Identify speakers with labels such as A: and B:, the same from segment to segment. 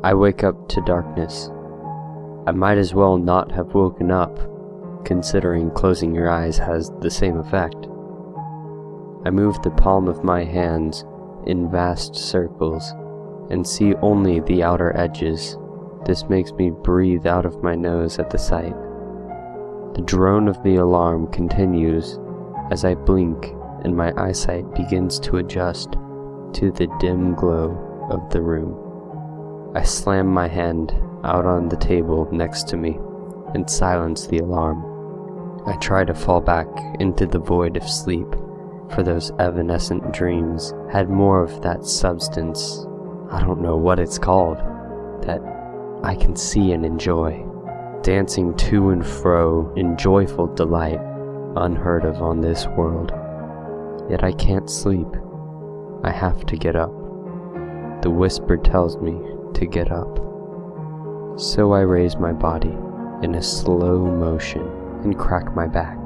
A: I wake up to darkness. I might as well not have woken up, considering closing your eyes has the same effect. I move the palm of my hands in vast circles and see only the outer edges. This makes me breathe out of my nose at the sight. The drone of the alarm continues as I blink and my eyesight begins to adjust to the dim glow of the room. I slam my hand out on the table next to me and silence the alarm. I try to fall back into the void of sleep, for those evanescent dreams had more of that substance, I don't know what it's called, that I can see and enjoy, dancing to and fro in joyful delight unheard of on this world. Yet I can't sleep. I have to get up. The whisper tells me to get up. So I raise my body in a slow motion and crack my back.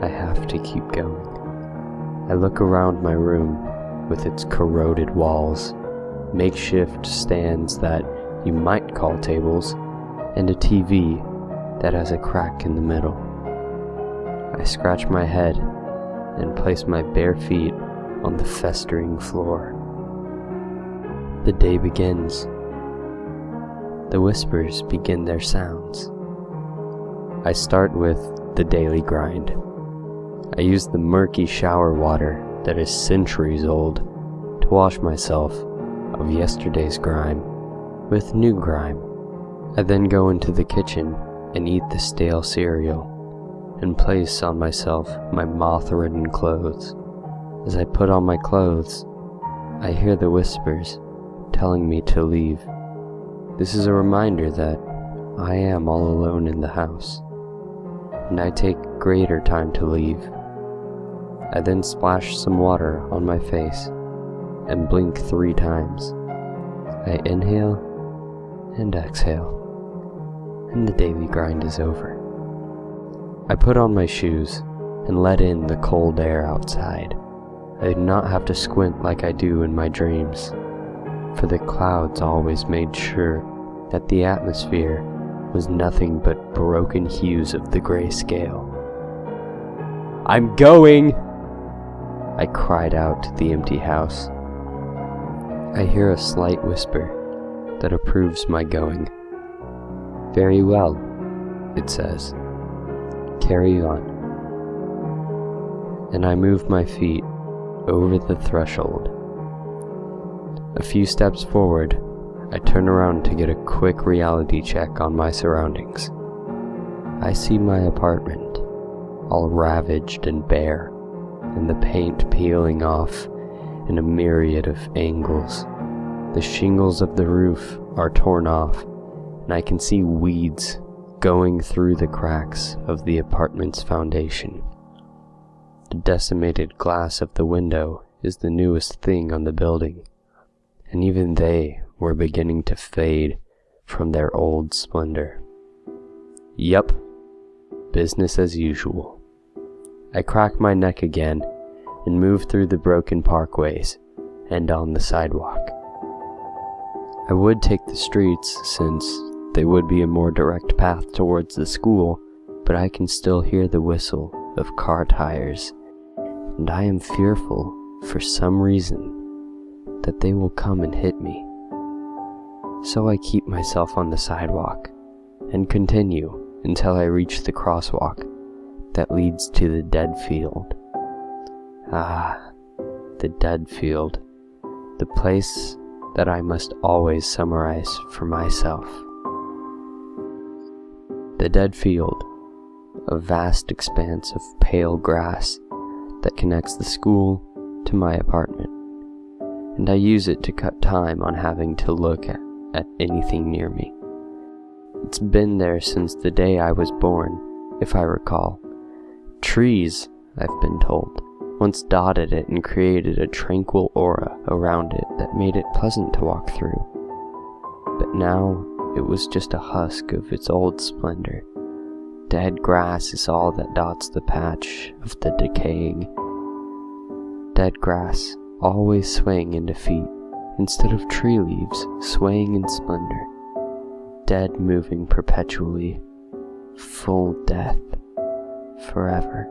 A: I have to keep going. I look around my room with its corroded walls, makeshift stands that you might call tables, and a TV that has a crack in the middle. I scratch my head and place my bare feet on the festering floor. The day begins. The whispers begin their sounds. I start with the daily grind. I use the murky shower water that is centuries old to wash myself of yesterday's grime with new grime. I then go into the kitchen and eat the stale cereal and place on myself my moth-ridden clothes. As I put on my clothes, I hear the whispers telling me to leave. This is a reminder that I am all alone in the house, and I take greater time to leave. I then splash some water on my face and blink 3 times. I inhale and exhale, and the daily grind is over. I put on my shoes and let in the cold air outside. I do not have to squint like I do in my dreams, for the clouds always made sure that the atmosphere was nothing but broken hues of the grayscale. "I'm going!" I cried out to the empty house. I hear a slight whisper that approves my going. "Very well," it says. "Carry on." And I move my feet over the threshold. A few steps forward, I turn around to get a quick reality check on my surroundings. I see my apartment, all ravaged and bare, and the paint peeling off in a myriad of angles. The shingles of the roof are torn off, and I can see weeds going through the cracks of the apartment's foundation. The decimated glass of the window is the newest thing on the building, and even they were beginning to fade from their old splendor. Yup, business as usual. I crack my neck again and move through the broken parkways and on the sidewalk. I would take the streets since they would be a more direct path towards the school, but I can still hear the whistle of car tires, and I am fearful, for some reason, that they will come and hit me. So I keep myself on the sidewalk and continue until I reach the crosswalk that leads to the dead field. Ah, the dead field, the place that I must always summarize for myself. The dead field, a vast expanse of pale grass that connects the school to my apartment, and I use it to cut time on having to look at anything near me. It's been there since the day I was born, if I recall. Trees, I've been told, once dotted it and created a tranquil aura around it that made it pleasant to walk through. But now it was just a husk of its old splendor. Dead grass is all that dots the patch of the decaying. Dead grass always swaying in defeat instead of tree leaves swaying in splendor, dead moving perpetually, full death, forever.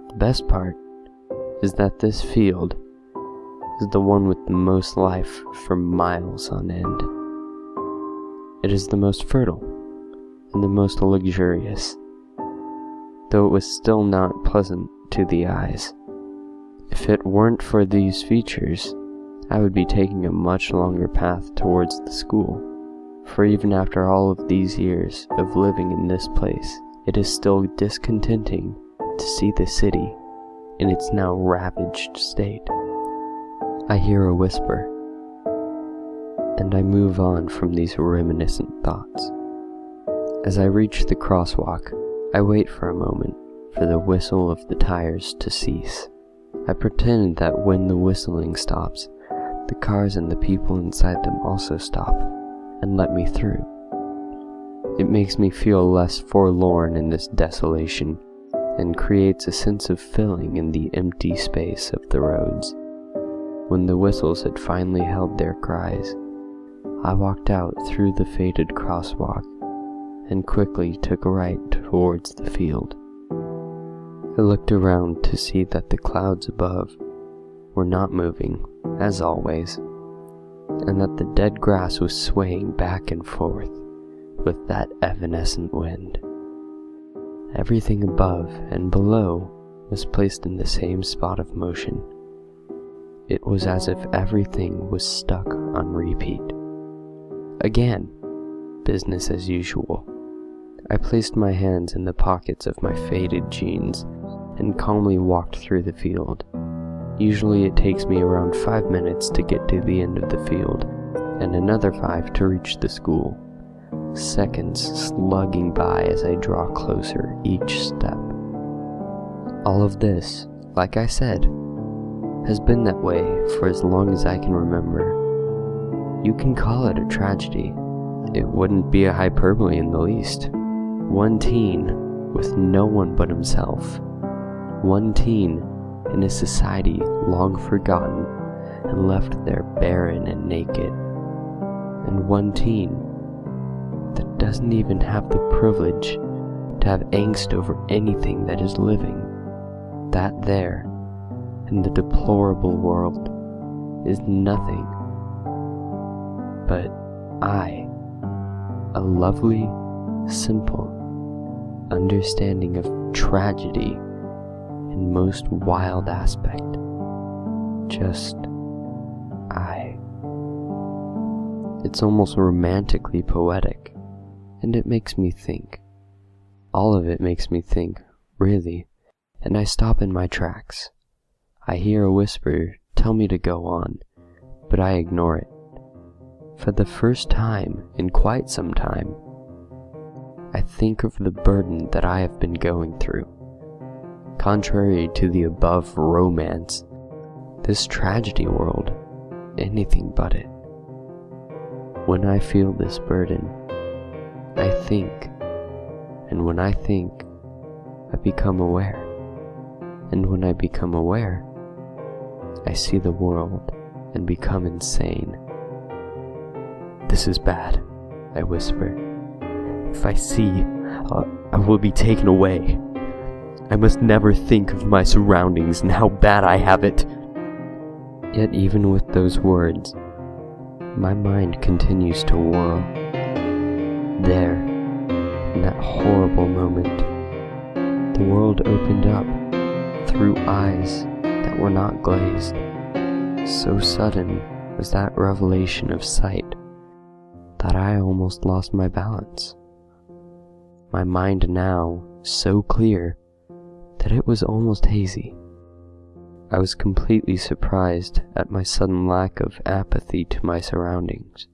A: The best part is that this field is the one with the most life for miles on end. It is the most fertile and the most luxurious, though it was still not pleasant to the eyes. If it weren't for these features, I would be taking a much longer path towards the school, for even after all of these years of living in this place, it is still discontenting to see the city in its now ravaged state. I hear a whisper, and I move on from these reminiscent thoughts. As I reach the crosswalk, I wait for a moment for the whistle of the tires to cease. I pretend that when the whistling stops, the cars and the people inside them also stop and let me through. It makes me feel less forlorn in this desolation and creates a sense of filling in the empty space of the roads. When the whistles had finally held their cries, I walked out through the faded crosswalk and quickly took a right towards the field. I looked around to see that the clouds above were not moving, as always, and that the dead grass was swaying back and forth with that evanescent wind. Everything above and below was placed in the same spot of motion. It was as if everything was stuck on repeat. Again, business as usual. I placed my hands in the pockets of my faded jeans and calmly walked through the field. Usually it takes me around 5 minutes to get to the end of the field, and another 5 to reach the school. Seconds slugging by as I draw closer each step. All of this, like I said, has been that way for as long as I can remember. You can call it a tragedy. It wouldn't be a hyperbole in the least. One teen with no one but himself. One teen in a society long forgotten and left there barren and naked. And one teen that doesn't even have the privilege to have angst over anything that is living. That there, in the deplorable world, is nothing but I, a lovely, simple understanding of tragedy in most wild aspect. Just I. It's almost romantically poetic, and it makes me think. All of it makes me think, really, and I stop in my tracks. I hear a whisper tell me to go on, but I ignore it. For the first time in quite some time, I think of the burden that I have been going through. Contrary to the above romance, this tragedy world, anything but it. When I feel this burden, I think, and when I think, I become aware. And when I become aware, I see the world and become insane. "This is bad," I whisper. "If I see, I will be taken away. I must never think of my surroundings and how bad I have it." Yet even with those words, my mind continues to whirl. There, in that horrible moment, the world opened up through eyes that were not glazed. So sudden was that revelation of sight that I almost lost my balance. My mind now so clear that it was almost hazy. I was completely surprised at my sudden lack of apathy to my surroundings.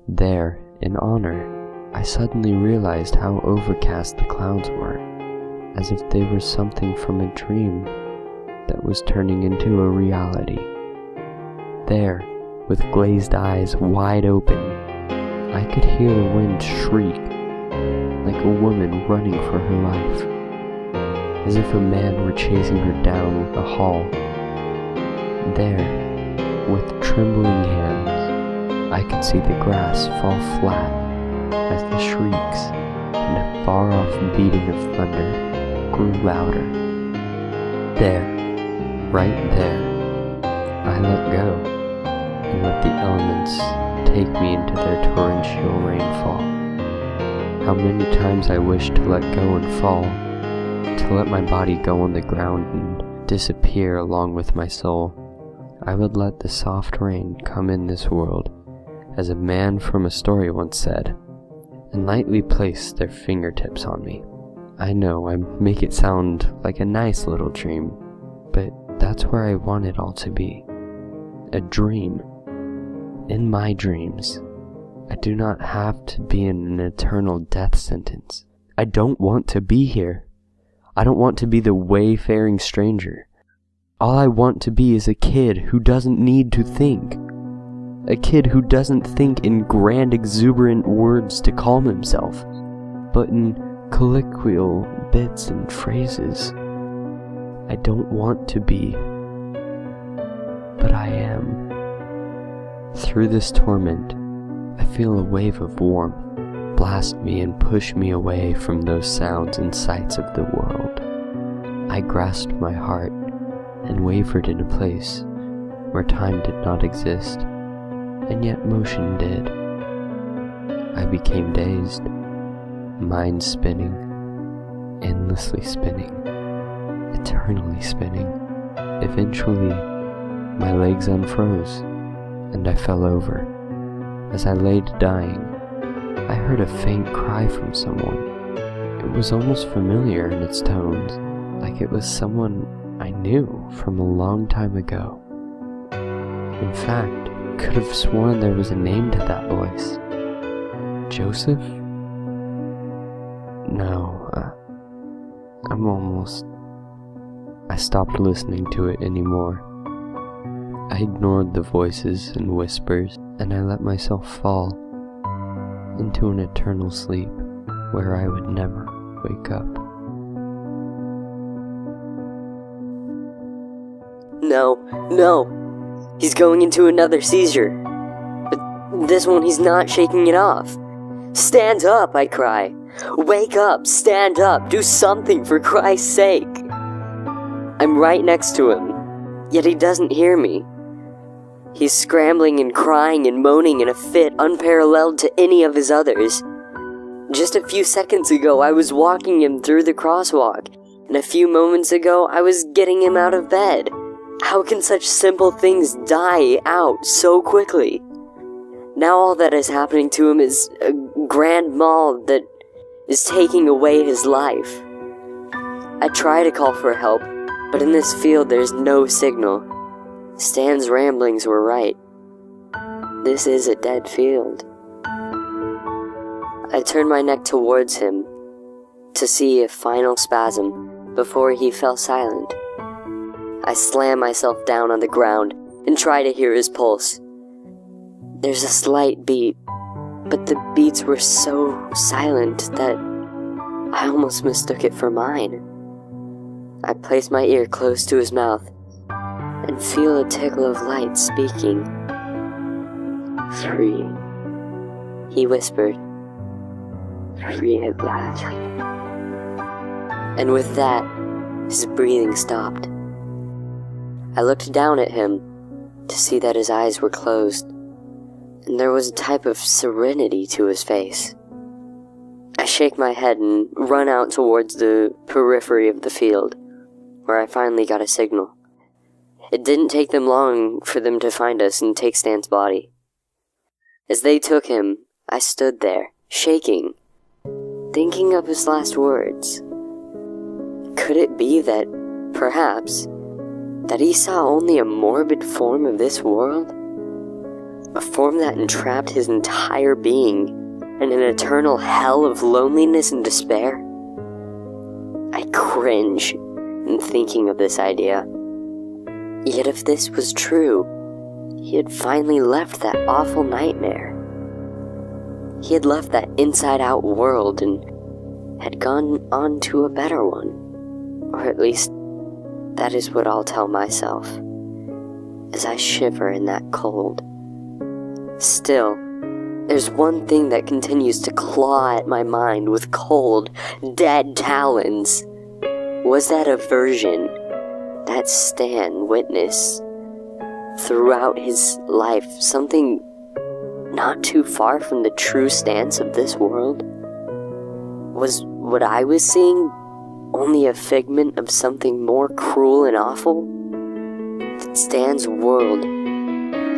A: There, in honor, I suddenly realized how overcast the clouds were, as if they were something from a dream that was turning into a reality. There, with glazed eyes wide open, I could hear the wind shriek like a woman running for her life, as if a man were chasing her down with a haul. There, with trembling hands, I could see the grass fall flat as the shrieks and a far-off beating of thunder grew louder. There, right there, I let go and let the elements take me into their torrential rainfall. How many times I wished to let go and fall, to let my body go on the ground and disappear along with my soul. I would let the soft rain come in this world, as a man from a story once said, and lightly place their fingertips on me. I know I make it sound like a nice little dream, but that's where I want it all to be. A dream. In my dreams, I do not have to be in an eternal death sentence. I don't want to be here. I don't want to be the wayfaring stranger. All I want to be is a kid who doesn't need to think. A kid who doesn't think in grand exuberant words to calm himself, but in colloquial bits and phrases. I don't want to be, but I am. Through this torment, I feel a wave of warmth blast me and push me away from those sounds and sights of the world. I grasped my heart and wavered in a place where time did not exist, and yet motion did. I became dazed, mind spinning, endlessly spinning, eternally spinning. Eventually, my legs unfroze, and I fell over. As I laid dying, I heard a faint cry from someone. It was almost familiar in its tones, like it was someone I knew from a long time ago. In fact, could have sworn there was a name to that voice. Joseph? No, I stopped listening to it anymore. I ignored the voices and whispers, and I let myself fall into an eternal sleep where I would never wake up.
B: No, he's going into another seizure. But this one he's not shaking it off. Stand up, I cry. Wake up, stand up, do something for Christ's sake. I'm right next to him, yet he doesn't hear me. He's scrambling and crying and moaning in a fit unparalleled to any of his others. Just a few seconds ago, I was walking him through the crosswalk, and a few moments ago, I was getting him out of bed. How can such simple things die out so quickly? Now all that is happening to him is a grand mal that is taking away his life. I try to call for help, but in this field there's no signal. Stan's ramblings were right. This is a dead field. I turned my neck towards him to see a final spasm before he fell silent. I slammed myself down on the ground and tried to hear his pulse. There's a slight beat, but the beats were so silent that I almost mistook it for mine. I placed my ear close to his mouth and feel a tickle of light speaking. 3, he whispered. 3 at last. And with that, his breathing stopped. I looked down at him to see that his eyes were closed, and there was a type of serenity to his face. I shake my head and run out towards the periphery of the field, where I finally got a signal. It didn't take them long for them to find us and take Stan's body. As they took him, I stood there, shaking, thinking of his last words. Could it be that, perhaps, that he saw only a morbid form of this world? A form that entrapped his entire being in an eternal hell of loneliness and despair? I cringe in thinking of this idea. Yet if this was true, he had finally left that awful nightmare. He had left that inside-out world and had gone on to a better one. Or at least, that is what I'll tell myself. as I shiver in that cold. Still, there's one thing that continues to claw at my mind with cold, dead talons. Was that Eversion that Stan witnessed throughout his life something not too far from the true stance of this world? Was what I was seeing only a figment of something more cruel and awful? Did Stan's world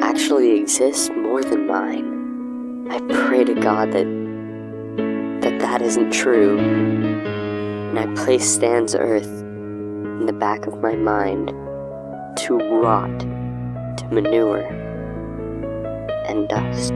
B: actually exist more than mine? I pray to God that isn't true, and I place Stan's earth in the back of my mind to rot to manure and dust.